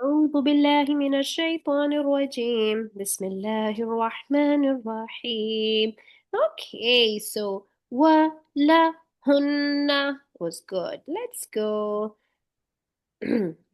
أعوذ بالله من الشيطان الرجيم بسم الله الرحمن الرحيم. Okay, so وَلَهُنَّ was good. Let's go.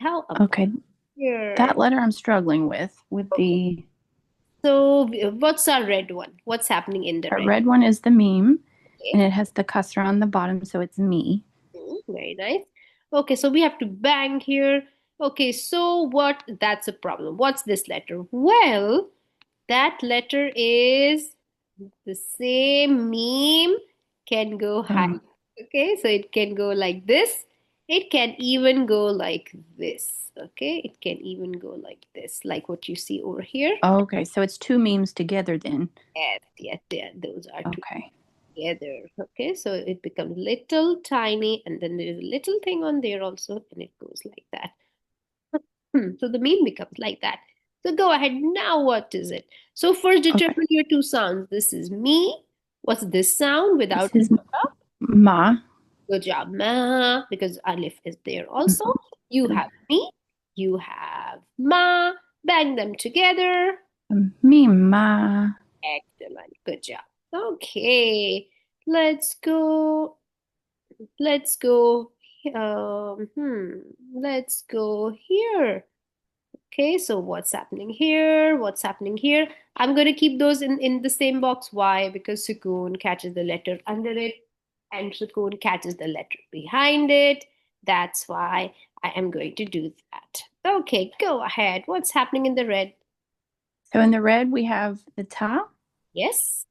How about Okay, here? that letter I'm struggling with Okay, the so what's our red one? What's happening in the red? red one is the meme, and Okay, it has the kasra on the bottom, so it's me. very nice. Okay, so we have to bang here. Okay, so what? That's a problem. What's this letter? Well, that letter is the same meme can go high. Um, Okay, so it can go like this. It can even go like this. Okay, it can even go like this, like what you see over here. okay, so it's two memes together then. Yes, yes, yeah, those are two Okay. together. Okay, so it becomes little tiny, and then there's a little thing on there also, and it goes like that. So the meme becomes like that. So go ahead. Now, what is it? So first Okay. determine your two sounds. This is me. What's this sound This without? is ma. Good job, ma, because alif is there also. Mhm. You have me. You have ma. Bang them together. Me ma. Excellent. Good job. Okay. Let's go. Let's go. Let's go here. Okay, so what's happening here? What's happening here? I'm going to keep those in the same box. Why? Because sukoon catches the letter under it and sukoon catches the letter behind it. That's why I am going to do that. Okay, go ahead. What's happening in the red? So in the red we have the ta Yes,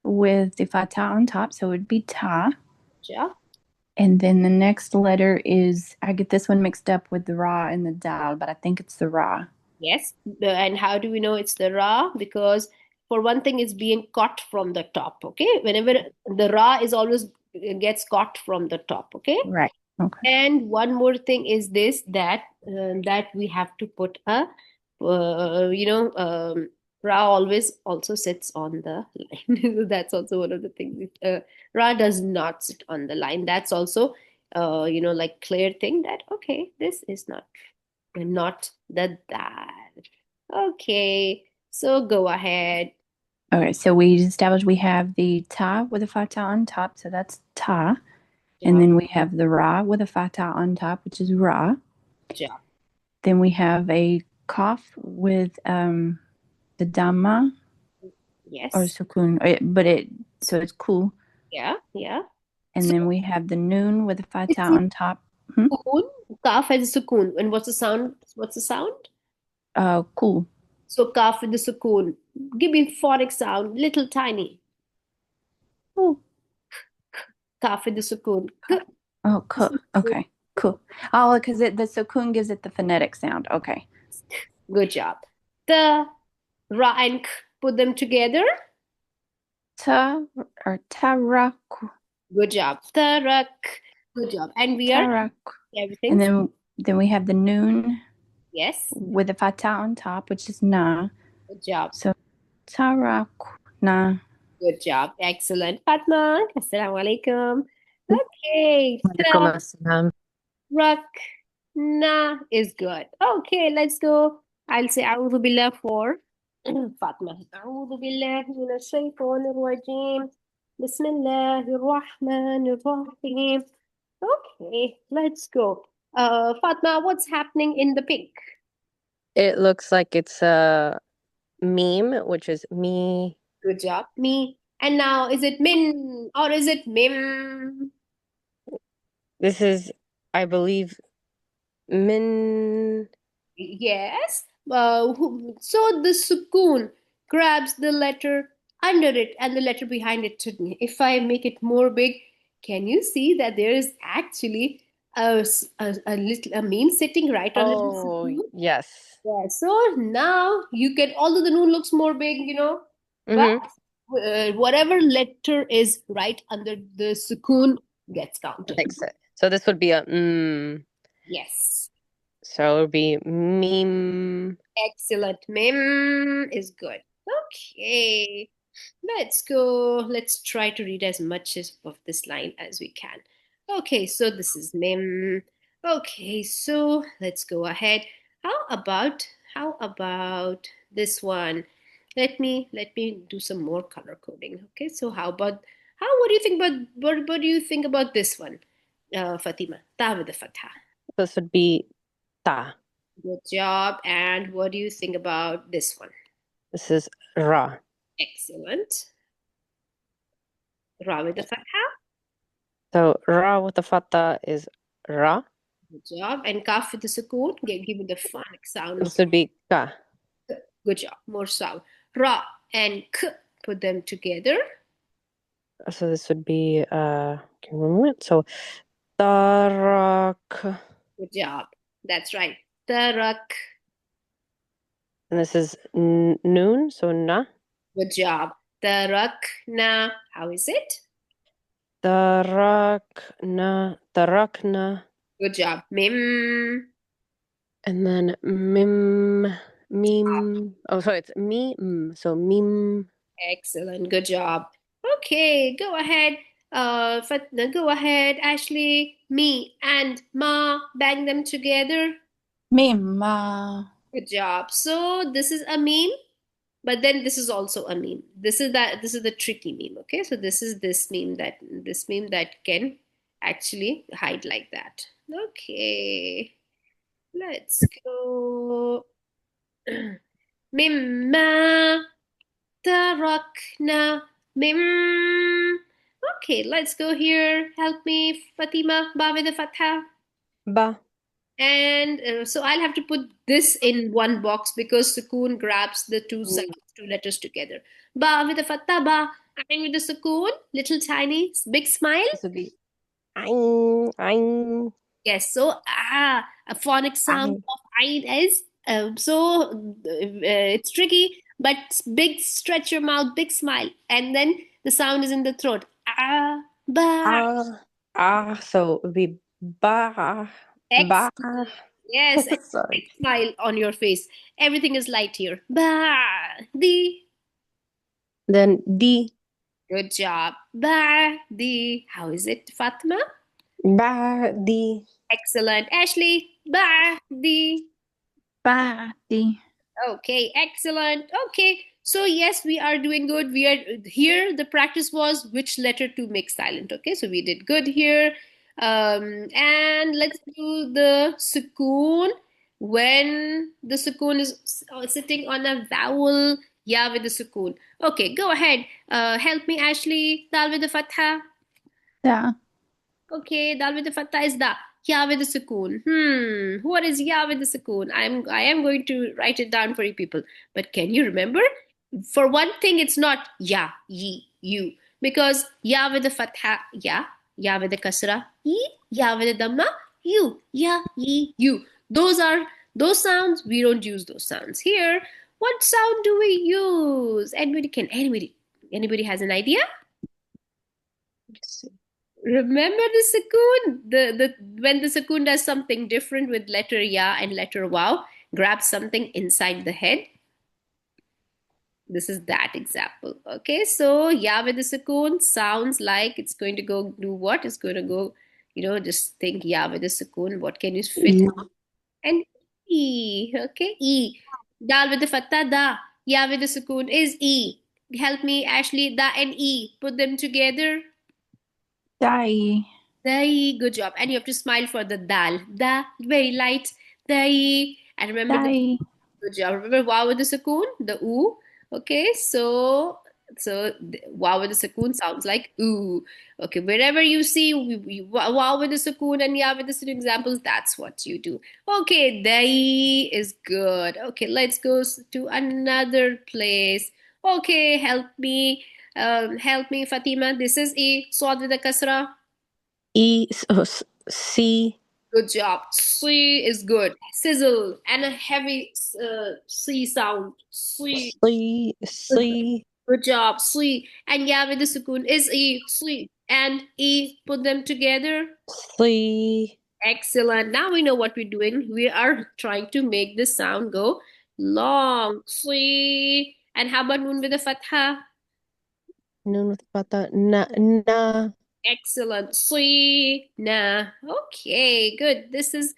with the fatah on top, so it would be ta. ja. And then the next letter is I get this one mixed up with the ra and the dal, but I think it's the ra. Yes. And how do we know it's the ra? Because for one thing, it's being caught from the top. Okay. Whenever the ra is always gets caught from the top. Okay. Right. Okay. And one more thing is this that we have to put a Ra always also sits on the line. That's also one of the things. Ra does not sit on the line. That's also like clear thing that okay, this is not the that. Okay, so go ahead. Okay, so we established we have the ta with a fatah on top, so that's ta. And Job, then we have the ra with a fatah on top, which is ra. job. Then we have a cough with the dhamma or Yes. sukun, so it's cool. Yeah, yeah. And So then we have the noon with a fatah it's on top. Hmm? sukoon. Kaf has a sukoon. And what's the sound? What's the sound? Cool. So kaf with the sukoon. Give me phonic sound, little tiny. Cool. Kaf with the sukoon. K. Oh, cool. Okay, cool. Oh, because the sukun gives it the phonetic sound. Okay. Good job. The ra and k, put them together. Ta or taraku, Good job. Tarak. Good job. And we are taraku. everything. And then we have the noon Yes. with the fatah on top, which is na. Good job. So tarakna. Good job. Excellent. Fatma. Assalamu alaikum. Okay. Walaikum assalam. Tarakna is good. Okay, let's go. I'll say A'udhu Billah for Fatma. A'udhu Billahi Minash Shaitanir Rajim. Bismillahir Rahmanir Rahim. Okay, let's go. Fatma, what's happening in the pink? It looks like it's a meme, which is me. Good job. Me. And now, is it min or is it mim? This is, I believe, min. Yes. So the sukoon grabs the letter under it and the letter behind it. If I make it more big, can you see that there is actually a little a meme sitting right under the Oh, sukoon? yes. Yeah. So now you get, although the noon looks more big, but Mm-hmm. whatever letter is right under the sukoon gets counted. Makes it. So this would be a mm. Yes. So it would be meme. Excellent. Mem is good. Okay. Let's go. Let's try to read as much of this line as we can. Okay, so this is mem. Okay, so let's go ahead. How about this one? Let me do some more color coding. Okay, so how what do you think about what do you think about this one? Fatima, ta with the fatha. This would be ta. Good job. And what do you think about this one? This is ra. Excellent. Ra with the fatha. So ra with the fatha is ra. Good job. And kaf with the sukoon. Give it the phonic sound of This would be ka. k. Good job. More sound. Ra and k. Put them together. So this would be give me a moment. So tarak. Good job. That's right. Tarak. And this is noon, so na. Good job. Tarakna. How is it? Tarakna. Tarakna. Good job. Mim. And then mim. Oh, sorry, it's mim. So mim. Excellent. Good job. Okay, go ahead. Fatna, go ahead. Ashley, me, and Ma. Bang them together. Mima. Good job. So this is a meme, but then this is also a meme. This is the tricky meme. Okay, so this meme that can actually hide like that. Okay, let's go. Mimma tarakna mim. Okay, let's go here. Help me, Fatima. Ba with the fatha. Ba. And so I'll have to put this in one box because sukoon grabs the two letters together. Ba with the fatha, ba. Ain with the sukoon, little tiny, big smile. This would be ein, ein, Yes, so a phonic sound ein. of ain is it's tricky, but big stretch your mouth, big smile, and then the sound is in the throat. Ah, ba. So it would be ba, X. ba. Yes, and Sorry. big smile on your face. Everything is light here. Ba, di. Then di, Good job. Ba, di. How is it, Fatma? ba, di. Excellent. Ashley, ba, di. Bati. Okay, excellent. Okay, so yes, we are doing good. We are here. The practice was which letter to make silent. Okay, so we did good here. And let's do the sukoon when the sukoon is sitting on a vowel. Yeah, with the sukoon. Okay, go ahead. Help me, Ashley. Dal with the fatha. Da. Okay, dal with the fatha is da. Ya with the sukoon. What is ya with the sukoon? I am going to write it down for you people. But can you remember? For one thing, it's not ya, ye, you. Because ya with the fatha, ya with the kasra, ye, ya with the dhamma, you, ya, ye, you. Those sounds, we don't use those sounds. Here, what sound do we use? Anybody has an idea? Remember the sukoon? The when the sukoon does something different with letter ya and letter wow, grabs something inside the head. This is that example. Okay, so ya with the sukoon sounds like it's going to go do what? It's going to go, just think ya with the sukoon. What can you fit? And e. Okay, e. Dal with the fatha da. Ya with the sukoon is e. Help me, Ashley. Da and e. Put them together. Dai. Dahi, good job. And you have to smile for the dal. Da, very light. Dahi. And remember the Dai. good job. Remember wow with the sukoon, the oo. Okay, so wow with the sukoon sounds like ooh. Okay, wherever you see wow with the sukoon and ya with the sukoon examples, that's what you do. Okay, dahi is good. Okay, let's go to another place. Okay, help me, Fatima. This is a swad with the kasra. C, Good job. C is good. Sizzle and a heavy C sound. C. Good, C, good job. C. And yeah, with the sukoon is E. C. And E. Put them together. C, Excellent. Now we know what we're doing. We are trying to make this sound go long. C. And how about noon with the fatha? noon with fatha, na, na. Excellent. Nah. Okay, good. This is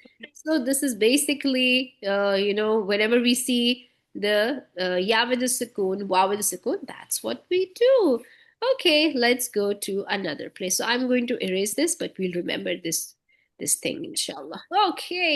basically whenever we see the ya with the sukoon, wa with the sukoon, that's what we do. Okay, let's go to another place. So I'm going to erase this, but we'll remember this thing, inshallah. Okay.